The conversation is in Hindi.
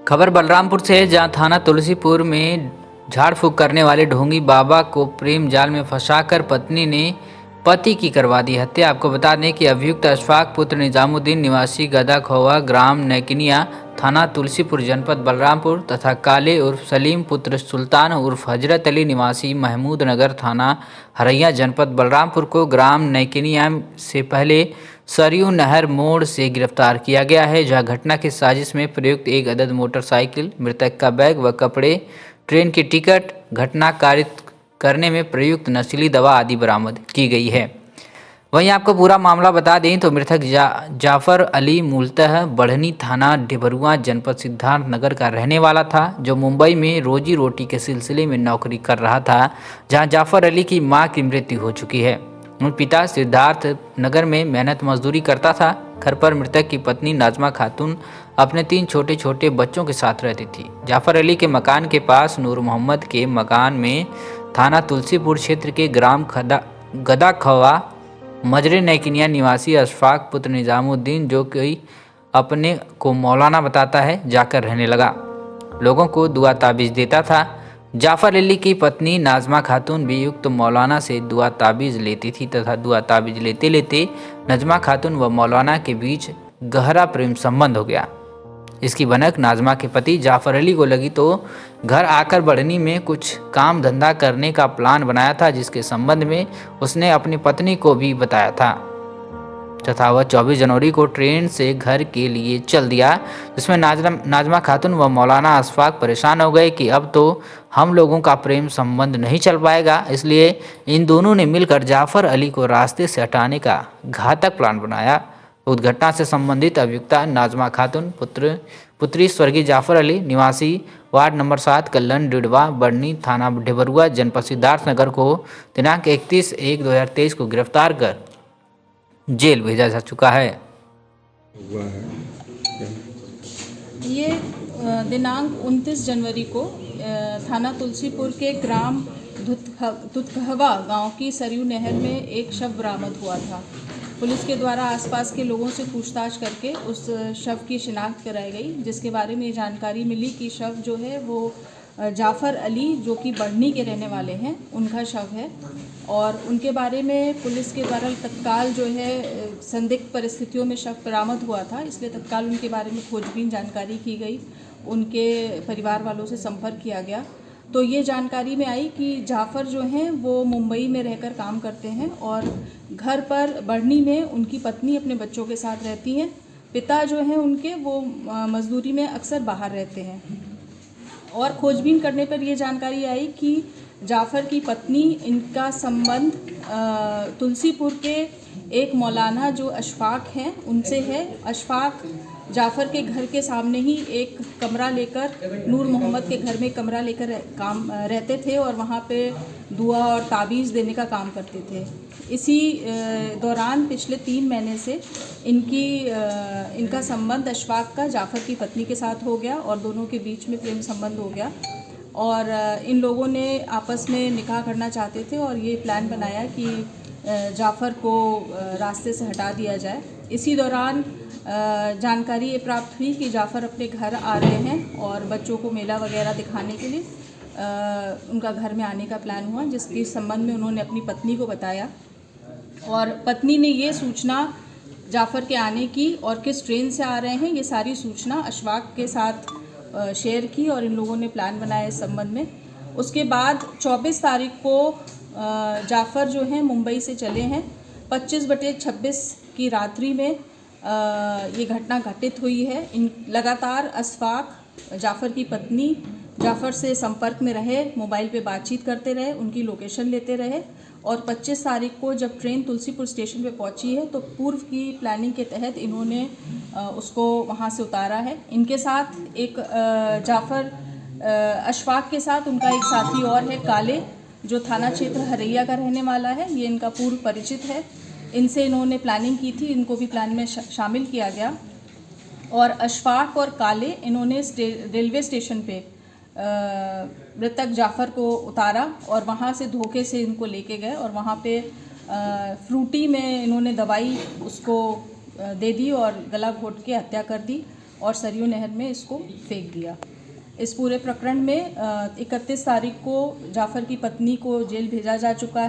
खबर बलरामपुर से है, जहां थाना तुलसीपुर में झाड़ फूक करने वाले ढोंगी बाबा को प्रेम जाल में फंसाकर पत्नी ने पति की करवा दी हत्या। आपको बता दें कि अभियुक्त अशफाक पुत्र निजामुद्दीन निवासी गदा खोवा ग्राम नैकिनिया थाना तुलसीपुर जनपद बलरामपुर तथा काले उर्फ सलीम पुत्र सुल्तान उर्फ हजरत अली निवासी महमूद नगर थाना हरैया जनपद बलरामपुर को ग्राम नैकिनिया से पहले सरयू नहर मोड़ से गिरफ्तार किया गया है, जहां घटना की साजिश में प्रयुक्त एक अदद मोटरसाइकिल, मृतक का बैग व कपड़े, ट्रेन की टिकट, घटना कारित करने में प्रयुक्त नशीली दवा आदि बरामद की गई है। वहीं आपको पूरा मामला बता दें तो मृतक जाफर अली मूलतः बढ़नी थाना ढिबरुआ जनपद सिद्धार्थ नगर का रहने वाला था, जो मुंबई में रोजी रोटी के सिलसिले में नौकरी कर रहा था, जहां जाफर अली की मां की मृत्यु हो चुकी है। पिता सिद्धार्थ नगर में मेहनत मजदूरी करता था। घर पर मृतक की पत्नी नाजमा खातून अपने 3 छोटे छोटे बच्चों के साथ रहती थी। जाफर अली के मकान के पास नूर मोहम्मद के मकान में थाना तुलसीपुर क्षेत्र के ग्राम गदा खवा मजरे नैकिनिया निवासी अशफाक पुत्र निजामुद्दीन, जो कि अपने को मौलाना बताता है, जाकर रहने लगा। लोगों को दुआ ताबीज़ देता था। जाफर अली की पत्नी नाजमा खातून भी युक्त मौलाना से दुआ ताबीज़ लेती थी तथा दुआ ताबीज़ लेते लेते नजमा खातून व मौलाना के बीच गहरा प्रेम संबंध हो गया। इसकी भनक नाजमा के पति जाफर अली को लगी तो घर आकर बढ़नी में कुछ काम धंधा करने का प्लान बनाया था, जिसके संबंध में उसने अपनी पत्नी को भी बताया था तथा वह 24 जनवरी को ट्रेन से घर के लिए चल दिया, जिसमें नाजमा खातून व मौलाना अशफाक परेशान हो गए कि अब तो हम लोगों का प्रेम संबंध नहीं चल पाएगा। इसलिए इन दोनों ने मिलकर जाफर अली को रास्ते से हटाने का घातक प्लान बनाया। उस घटना से संबंधित अभियुक्ता नाजमा खातून पुत्री स्वर्गीय जाफर अली निवासी वार्ड नंबर 7 कल्लन डिडवा बढ़नी थाना ढिबरुआ जनपद सिद्धार्थ नगर को दिनांक 31/1/2023 को गिरफ्तार कर जेल भेजा जा चुका है। हुआ है ये दिनांक 29 जनवरी को थाना तुलसीपुर के ग्राम दुधकहवा गांव की सरयू नहर में एक शव बरामद हुआ था। पुलिस के द्वारा आसपास के लोगों से पूछताछ करके उस शव की शिनाख्त कराई गई, जिसके बारे में जानकारी मिली कि शव जो है वो जाफ़र अली, जो कि बढ़नी के रहने वाले हैं, उनका शव है। और उनके बारे में पुलिस के द्वारा तत्काल जो है संदिग्ध परिस्थितियों में शव बरामद हुआ था, इसलिए तत्काल उनके बारे में खोजबीन जानकारी की गई, उनके परिवार वालों से संपर्क किया गया। तो ये जानकारी में आई कि जाफ़र जो हैं वो मुंबई में रहकर काम करते हैं और घर पर बढ़नी में उनकी पत्नी अपने बच्चों के साथ रहती हैं। पिता जो हैं उनके वो मजदूरी में अक्सर बाहर रहते हैं। और खोजबीन करने पर यह जानकारी आई कि जाफ़र की पत्नी, इनका संबंध तुलसीपुर के एक मौलाना जो अशफाक हैं उनसे है। अशफाक जाफ़र के घर के सामने ही एक कमरा लेकर, नूर मोहम्मद के घर में कमरा लेकर रहते थे और वहाँ पे दुआ और ताबीज़ देने का काम करते थे। इसी दौरान पिछले 3 महीने से इनका संबंध अशफाक का जाफ़र की पत्नी के साथ हो गया और दोनों के बीच में प्रेम संबंध हो गया और इन लोगों ने आपस में निकाह करना चाहते थे और ये प्लान बनाया कि जाफ़र को रास्ते से हटा दिया जाए। इसी दौरान जानकारी ये प्राप्त हुई कि जाफ़र अपने घर आ रहे हैं और बच्चों को मेला वगैरह दिखाने के लिए उनका घर में आने का प्लान हुआ, जिसके संबंध में उन्होंने अपनी पत्नी को बताया और पत्नी ने ये सूचना जाफ़र के आने की और किस ट्रेन से आ रहे हैं ये सारी सूचना अशफाक के साथ शेयर की और इन लोगों ने प्लान बनाया इस संबंध में। उसके बाद 24 तारीख को जाफ़र जो हैं मुंबई से चले हैं। 25/26 की रात्रि में ये घटना घटित हुई है। इन लगातार अशफाक, जाफ़र की पत्नी जाफ़र से संपर्क में रहे, मोबाइल पे बातचीत करते रहे, उनकी लोकेशन लेते रहे और 25 तारीख को जब ट्रेन तुलसीपुर स्टेशन पे पहुंची है तो पूर्व की प्लानिंग के तहत इन्होंने उसको वहां से उतारा है। इनके साथ एक जाफ़र अशफाक के साथ उनका एक साथी और है काले, जो थाना क्षेत्र हरैया का रहने वाला है। ये इनका पूर्व परिचित है, इनसे इन्होंने प्लानिंग की थी, इनको भी प्लान में शामिल किया गया। और अशफाक और काले इन्होंने रेलवे स्टेशन पे मृतक जाफ़र को उतारा और वहाँ से धोखे से इनको लेके गए और वहाँ पे फ्रूटी में इन्होंने दवाई उसको दे दी और गला घोट के हत्या कर दी और सरयू नहर में इसको फेंक दिया। इस पूरे प्रकरण में 31 तारीख को जाफ़र की पत्नी को जेल भेजा जा चुका है।